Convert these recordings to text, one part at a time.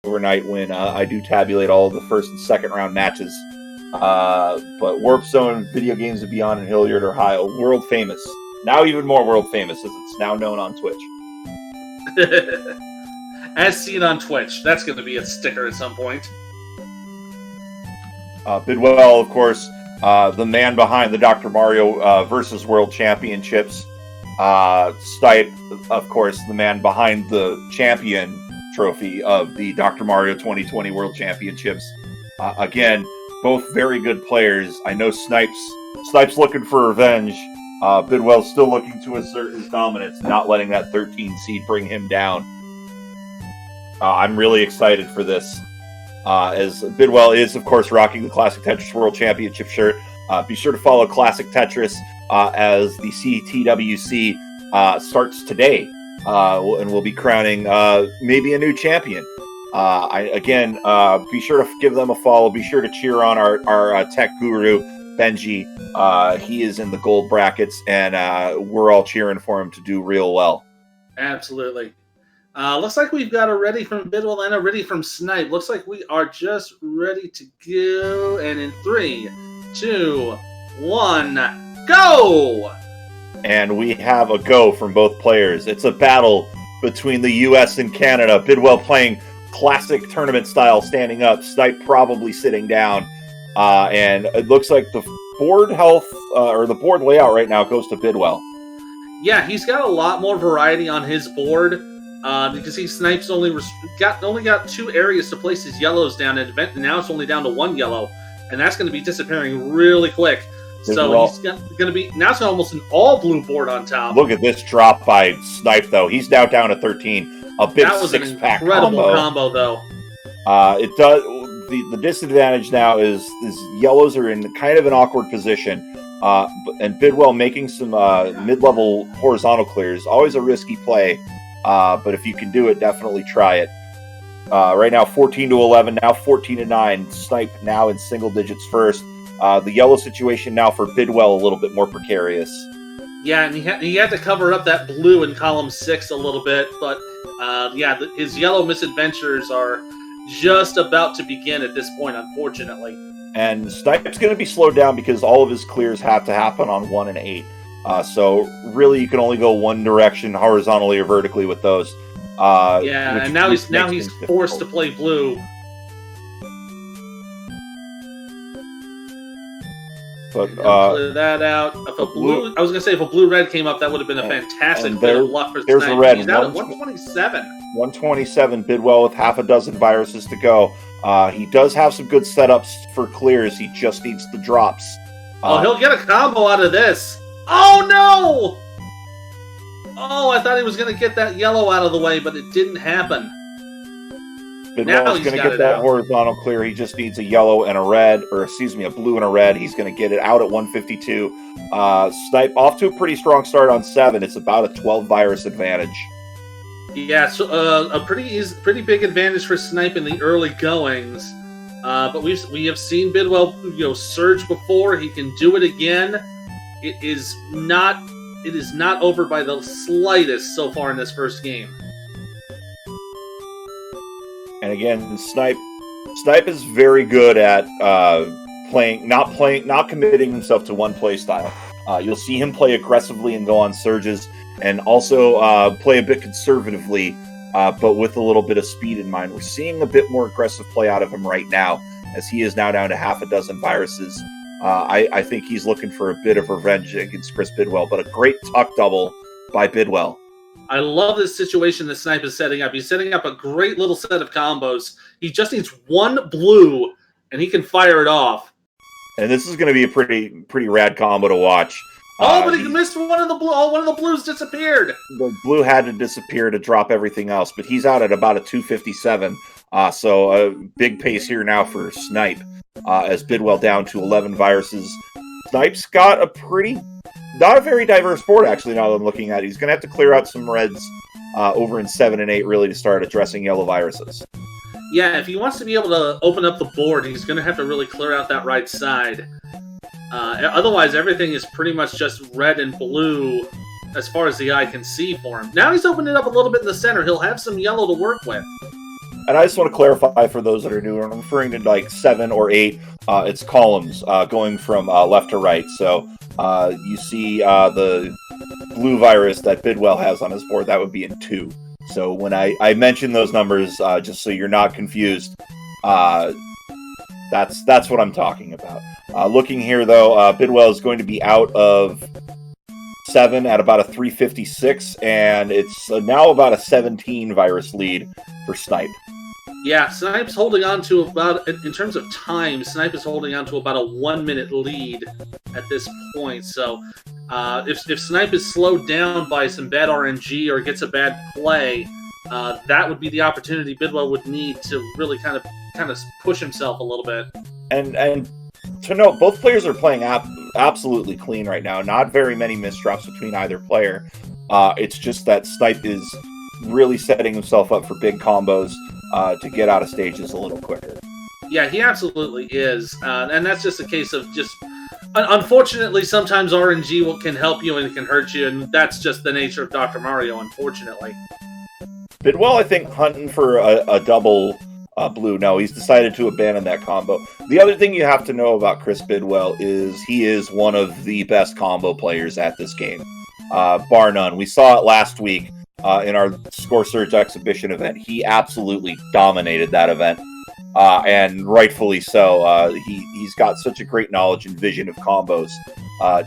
overnight when I do tabulate all of the first and second round matches. But Warp Zone, Video Games and Beyond in Hilliard, Ohio, world famous. Now even more world famous as it's now known on Twitch. As seen on Twitch. That's going to be a sticker at some point. Bidwell, of course, the man behind the Dr. Mario versus World Championships. Snipe, of course, the man behind the champion trophy of the Dr. Mario 2020 World Championships. Again, both very good players. I know Snipe's looking for revenge. Bidwell's still looking to assert his dominance, not letting that 13 seed bring him down. I'm really excited for this. As Bidwell is, of course, rocking the Classic Tetris World Championship shirt. Be sure to follow Classic Tetris as the CTWC starts today. And we'll be crowning maybe a new champion. Be sure to give them a follow. Be sure to cheer on our tech guru, Benji. He is in the gold brackets, and we're all cheering for him to do real well. Absolutely. Looks like we've got a ready from Bidwell and a ready from Snipe. Looks like we are just ready to go. And in 3, 2, 1, go! And we have a go from both players. It's a battle between the U.S. and Canada. Bidwell playing classic tournament style, standing up. Snipe probably sitting down. And it looks like the board health or the board layout right now goes to Bidwell. Yeah, he's got a lot more variety on his board. Because Snipe's only got 2 areas to place his yellows down, and now it's only down to 1 yellow, and that's going to be disappearing really quick. So he's going to be now it's almost an all blue board on top. Look at this drop by Snipe, though. He's now down to 13. A big that was 6-pack an incredible combo, though. It does. The disadvantage now is yellows are in kind of an awkward position, and Bidwell making some mid-level horizontal clears, always a risky play. But if you can do it, definitely try it. Right now, 14-11, now 14-9. Snipe now in single digits first. The yellow situation now for Bidwell a little bit more precarious. Yeah, and he had to cover up that blue in column 6 a little bit, but his yellow misadventures are just about to begin at this point, unfortunately. And Snipe's going to be slowed down because all of his clears have to happen on 1 and 8. So really, you can only go one direction, horizontally or vertically, with those. And now he's forced to play blue. But clear that out. If a blue, I was gonna say if a blue-red came up, that would have been a fantastic bit of luck for There's Snipe. a red. He's out at 127. 127. Bidwell with half a dozen viruses to go. He does have some good setups for clears. He just needs the drops. He'll get a combo out of this. Oh, no! Oh, I thought he was going to get that yellow out of the way, but it didn't happen. Bidwell's going to get that horizontal clear. He just needs a yellow and a red, a blue and a red. He's going to get it out at 152. Snipe off to a pretty strong start on 7. It's about a 12 virus advantage. Yeah, so a pretty big advantage for Snipe in the early goings. But we have seen Bidwell surge before. He can do it again. It is not over by the slightest so far in this first game. And again, Snipe is very good at not committing himself to one play style. You'll see him play aggressively and go on surges, and also play a bit conservatively, but with a little bit of speed in mind. We're seeing a bit more aggressive play out of him right now, as he is now down to half a dozen viruses. I think he's looking for a bit of revenge against Chris Bidwell, but a great tuck double by Bidwell. I love this situation that Snipe is setting up. He's setting up a great little set of combos. He just needs one blue, and he can fire it off. And this is going to be a pretty rad combo to watch. But he missed one of the blue. Oh, one of the blues disappeared. The blue had to disappear to drop everything else, but he's out at about a 257. So a big pace here now for Snipe. As Bidwell down to 11 viruses. Snipe's got not a very diverse board, actually, now that I'm looking at it. He's going to have to clear out some reds over in 7 and 8, really, to start addressing yellow viruses. Yeah, if he wants to be able to open up the board, he's going to have to really clear out that right side. Otherwise, everything is pretty much just red and blue as far as the eye can see for him. Now he's opened it up a little bit in the center. He'll have some yellow to work with. And I just want to clarify for those that are new, I'm referring to like 7 or 8. It's columns going from left to right. So you see the blue virus that Bidwell has on his board, that would be in 2. So when I mention those numbers, just so you're not confused, that's what I'm talking about. Looking here, though, Bidwell is going to be out of 7 at about a 356, and it's now about a 17 virus lead for Snipe. Yeah, Snipe's holding on to about, in terms of time, Snipe is holding on to about a 1-minute lead at this point. So if Snipe is slowed down by some bad RNG or gets a bad play, that would be the opportunity Bidwell would need to really kind of push himself a little bit. And to note, both players are playing absolutely clean right now. Not very many misdrops between either player. It's just that Snipe is really setting himself up for big combos to get out of stages a little quicker. Yeah, he absolutely is. And that's just a case of just... Unfortunately, sometimes RNG can help you and it can hurt you, and that's just the nature of Dr. Mario, unfortunately. Bidwell, I think, hunting for a double blue. No, he's decided to abandon that combo. The other thing you have to know about Chris Bidwell is he is one of the best combo players at this game, bar none. We saw it last week in our Score Surge exhibition event. He absolutely dominated that event, and rightfully so. He's got such a great knowledge and vision of combos.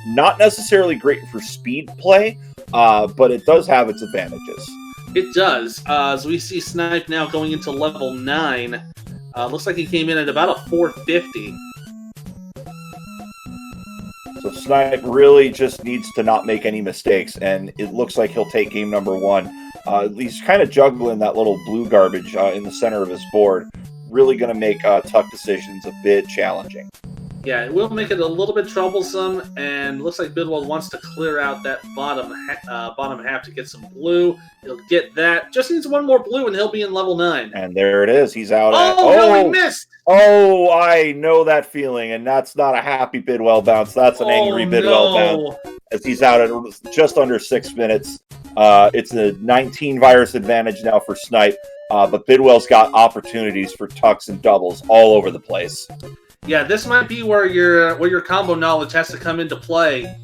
Not necessarily great for speed play, but it does have its advantages. It does. As we see Snipe now going into level 9. Looks like he came in at about a 450. So Snipe really just needs to not make any mistakes, and it looks like he'll take game number 1. He's kind of juggling that little blue garbage in the center of his board. Really going to make tough decisions a bit challenging. Yeah, it will make it a little bit troublesome, and looks like Bidwell wants to clear out that bottom half to get some blue. He'll get that. Just needs one more blue, and he'll be in level 9. And there it is. He's out. No, he missed! Oh, I know that feeling, and that's not a happy Bidwell bounce. That's an angry Bidwell bounce, as he's out at just under 6 minutes. It's a 19 virus advantage now for Snipe, but Bidwell's got opportunities for tucks and doubles all over the place. Yeah, this might be where your combo knowledge has to come into play.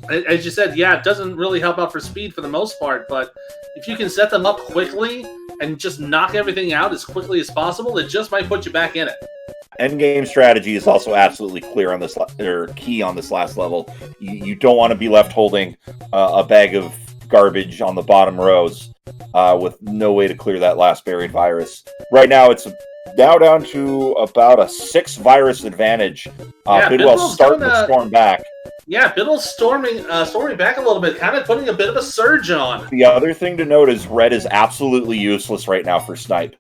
As you said, yeah, it doesn't really help out for speed for the most part, but if you can set them up quickly and just knock everything out as quickly as possible, it just might put you back in it. Endgame strategy is also absolutely clear on this, or key on this last level. You don't want to be left holding a bag of garbage on the bottom rows with no way to clear that last buried virus. Right now, it's now down to about a 6 virus advantage. Bidwell's starting to storm back. Yeah, Bidwell's storming back a little bit, kind of putting a bit of a surge on. The other thing to note is red is absolutely useless right now for Snipe.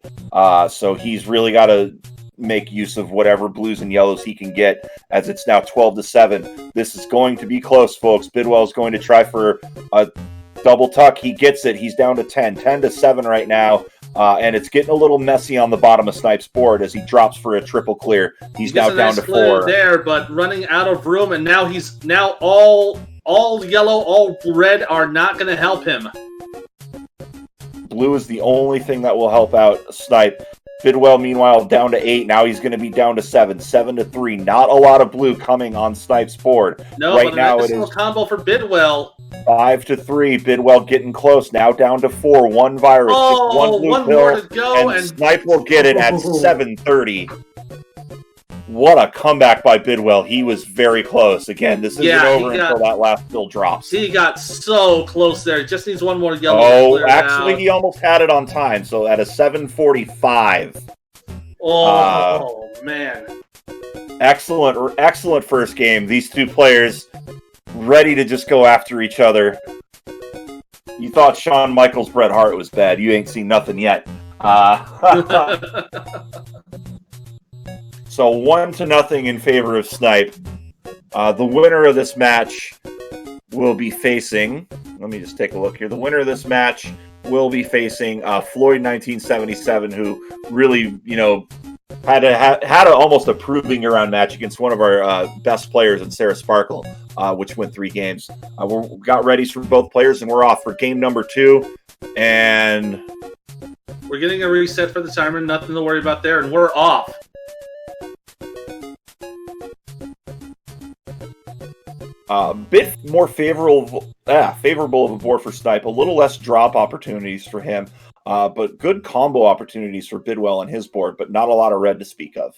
So he's really got to make use of whatever blues and yellows he can get, as it's now 12-7. This is going to be close, folks. Bidwell's going to try for a double tuck. He gets it. He's down to 10-7 right now. And it's getting a little messy on the bottom of Snipe's board as he drops for a triple clear. He's now down to 4 there, but running out of room, and now all yellow, all red are not going to help him. Blue is the only thing that will help out Snipe. Bidwell, meanwhile, down to 8. Now he's going to be down to 7-3. Not a lot of blue coming on Snipe's board. No, right but now it is a combo for Bidwell. 5-3. Bidwell getting close. Now down to 4. 1 virus. Oh, just one blue more to go, and Snipe will get it at 7:30. What a comeback by Bidwell. He was very close. Again, this isn't over until that last pill drops. He got so close there. Just needs one more yellow. Oh, actually, he almost had it on time. So at a 7:45. Oh, man. Excellent first game. These two players ready to just go after each other. You thought Shawn Michaels' Bret Hart was bad. You ain't seen nothing yet. So 1-0 in favor of Snipe. The winner of this match will be facing... Let me just take a look here. The winner of this match will be facing Floyd 1977, who really, had almost a proving around match against one of our best players in Sarah Sparkle, which went 3 games. We got readies for both players, and we're off for game number 2. And We're getting a reset for the timer. Nothing to worry about there, and we're off. Bit more favorable of a board for Snipe. A little less drop opportunities for him, but good combo opportunities for Bidwell on his board, but not a lot of red to speak of.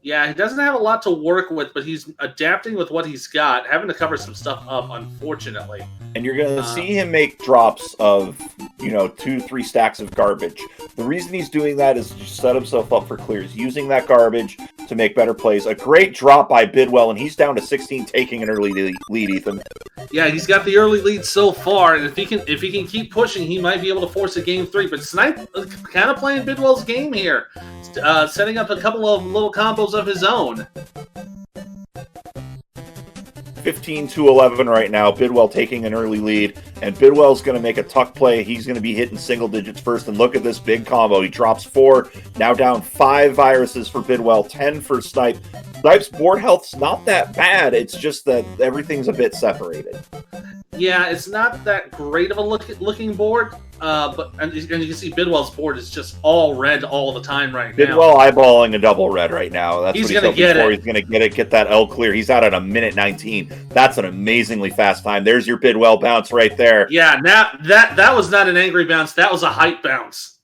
Yeah, he doesn't have a lot to work with, but he's adapting with what he's got, having to cover some stuff up, unfortunately. And you're going to see him make drops of, 2-3 stacks of garbage. The reason he's doing that is to set himself up for clears, using that garbage to make better plays. A great drop by Bidwell, and he's down to 16, taking an early lead, Ethan. Yeah, he's got the early lead so far, and if he can keep pushing, he might be able to force a game 3. But Snipe kind of playing Bidwell's game here, setting up a couple of little combos of his own. 15-11 right now. Bidwell taking an early lead, and Bidwell's going to make a tuck play. He's going to be hitting single digits first, and look at this big combo. He drops 4, now down 5 viruses for Bidwell, 10 for Snipe. Snipe's board health's not that bad. It's just that everything's a bit separated. Yeah, it's not that great of a looking board, but you can see Bidwell's board is just all red all the time right now. Bidwell eyeballing a double red right now. That's he's what going to get it. He's going to get that L clear. He's out at a minute 19. That's an amazingly fast time. There's your Bidwell bounce right there. Yeah, now that was not an angry bounce. That was a hype bounce.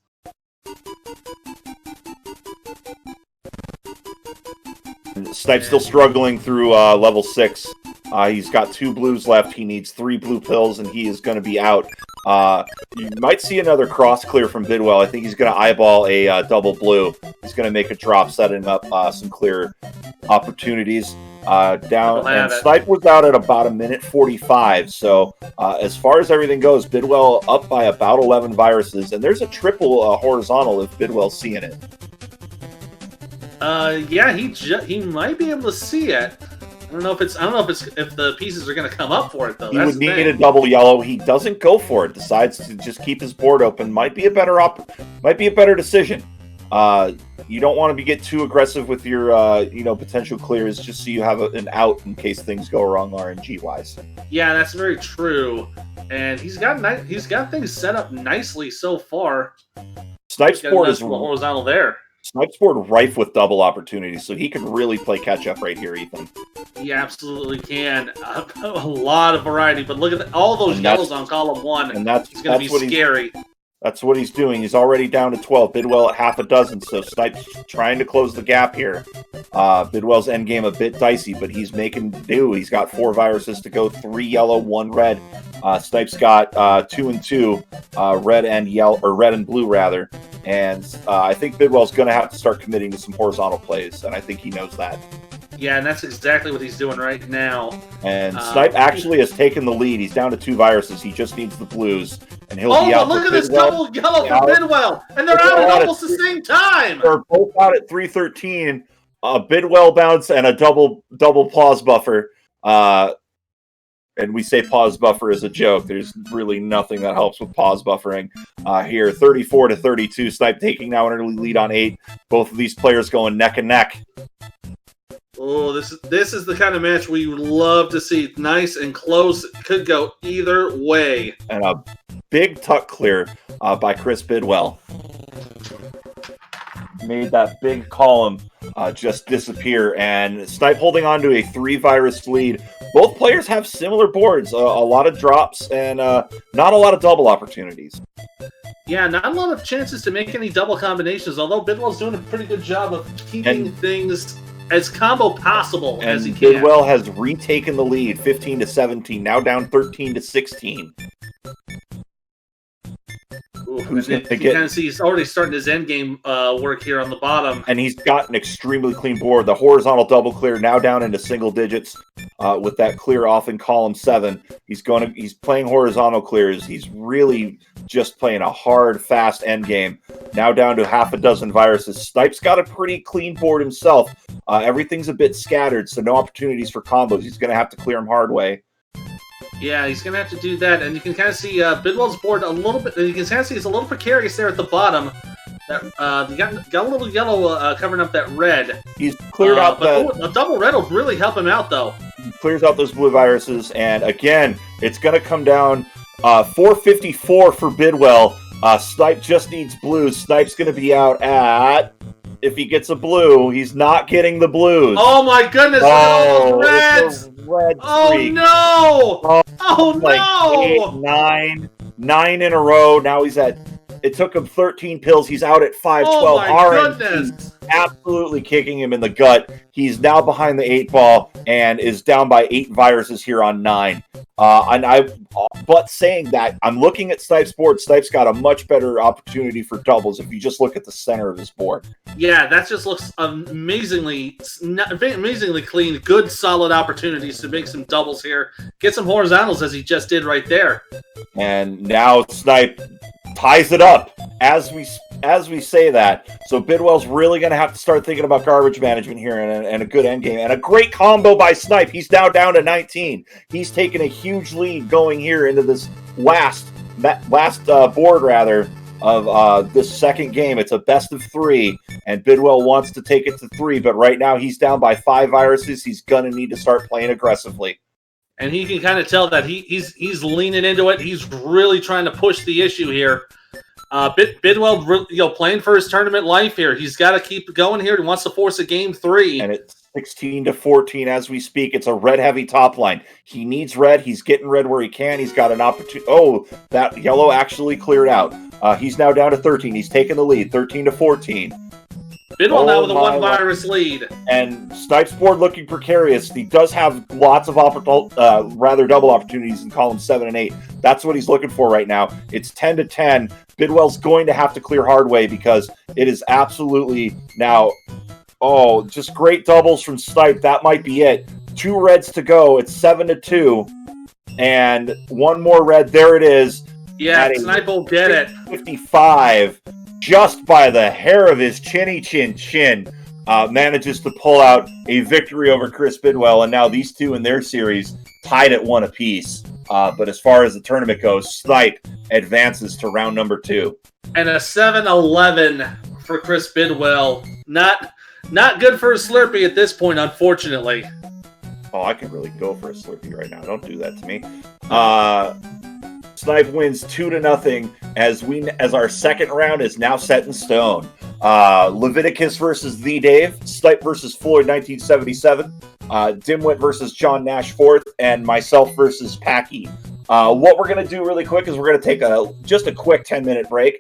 Snipe's still struggling through level 6. He's got 2 blues left. He needs 3 blue pills, and he is going to be out. You might see another cross clear from Bidwell. I think he's going to eyeball a double blue. He's going to make a drop, setting up some clear opportunities. And Snipe was out at about a minute 45. So as far as everything goes, Bidwell up by about 11 viruses, and there's a triple horizontal if Bidwell's seeing it. Yeah, he might be able to see it. I don't know if the pieces are going to come up for it though. He would need a double yellow. He doesn't go for it. Decides to just keep his board open. Might be a better decision. You don't want to get too aggressive with your potential clears, just so you have an out in case things go wrong RNG wise. Yeah, that's very true. And he's got things set up nicely so far. Snipe's board is horizontal there. Snipe's board rife with double opportunities, so he can really play catch up right here, Ethan. He absolutely can. A lot of variety, but look at all those yellows on column 1. And that's going to be scary. That's what he's doing. He's already down to 12. Bidwell at half a dozen, so Snipe's trying to close the gap here. Bidwell's endgame a bit dicey, but he's making do. He's got 4 viruses to go, 3 yellow, 1 red. Snipe's got 2 and 2, red and yellow, or red and blue rather. And I think Bidwell's going to have to start committing to some horizontal plays, and I think he knows that. Yeah, and that's exactly what he's doing right now. And Snipe actually has taken the lead. He's down to 2 viruses. He just needs the blues, and he'll be out. But look at this double yellow for Bidwell, and they're out at almost the same time. They're both out at 313. A Bidwell bounce and a double pause buffer. And we say pause buffer as a joke. There's really nothing that helps with pause buffering here. 34-32. Snipe taking now an early lead on 8. Both of these players going neck and neck. Oh, this is the kind of match we would love to see. Nice and close. It could go either way. And a big tuck clear by Chris Bidwell. Made that big column just disappear. And Snipe holding on to a 3-virus lead. Both players have similar boards. A lot of drops and not a lot of double opportunities. Yeah, not a lot of chances to make any double combinations, although Bidwell's doing a pretty good job of keeping things as combo possible as he can. Bidwell has retaken the lead, 15-17, now down 13-16. You kind of see he's already starting his end game work here on the bottom. And he's got an extremely clean board. The horizontal double clear now down into single digits with that clear off in column 7. He's playing horizontal clears. He's really just playing a hard, fast end game. Now down to half a dozen viruses. Snipe's got a pretty clean board himself. Everything's a bit scattered, so no opportunities for combos. He's going to have to clear them hard way. Yeah, he's going to have to do that, and you can kind of see Bidwell's board a little bit. You can kind of see it's a little precarious there at the bottom. That got a little yellow covering up that red. He's cleared out a double red will really help him out, though. He clears out those blue viruses, and again, it's going to come down 454 for Bidwell. Snipe just needs blues. Snipe's going to be out at... If he gets a blue, he's not getting the blues. Oh my goodness! Oh, Reds! it's a red Oh streak. no! Oh Like no! 9 in a row. Now he's at... It took him 13 pills. He's out at 5-12. Oh my RNC goodness! absolutely kicking him in the gut. He's now behind the 8 ball and is down by 8 viruses here on 9. But saying that, I'm looking at Snipe's board. Snipe's got a much better opportunity for doubles if you just look at the center of his board. Yeah, that just looks amazingly clean. Good, solid opportunities to make some doubles here. Get some horizontals as he just did right there. And now Snipe ties it up as we say that. So Bidwell's really going to have to start thinking about garbage management here and a good end game. And a great combo by Snipe. He's now down to 19. He's taken a huge lead going here into this last board, rather, of this second game. It's a best of 3, and Bidwell wants to take it to 3, but right now he's down by 5 viruses. He's going to need to start playing aggressively. And he can kind of tell that he's leaning into it. He's really trying to push the issue here. Bidwell, playing for his tournament life here. He's got to keep going here. He wants to force a game 3. And it's 16-14 as we speak. It's a red-heavy top line. He needs red. He's getting red where he can. He's got an opportunity. Oh, that yellow actually cleared out. He's now down to 13. He's taking the lead, 13-14. Bidwell now with a 1 virus lead. And Snipe's board looking precarious. He does have lots of rather double opportunities in columns 7 and 8. That's what he's looking for right now. It's 10-10. Bidwell's going to have to clear hard way because it is absolutely now... Oh, just great doubles from Snipe. That might be it. 2 reds to go. It's 7-2. And 1 more red. There it is. Yeah, Snipe will get it. 55. Just by the hair of his chinny chin, manages to pull out a victory over Chris Bidwell, and now these two in their series tied at 1 apiece. But as far as the tournament goes, Snipe advances to round number 2. And a 7-11 for Chris Bidwell. Not good for a Slurpee at this point, unfortunately. Oh, I could really go for a Slurpee right now. Don't do that to me. Snipe wins 2-0 as our second round is now set in stone. Leviticus versus The Dave, Snipe versus Floyd 1977, Dimwit versus John Nash 4th, and myself versus Packy. What we're going to do really quick is we're going to take just a quick 10-minute break.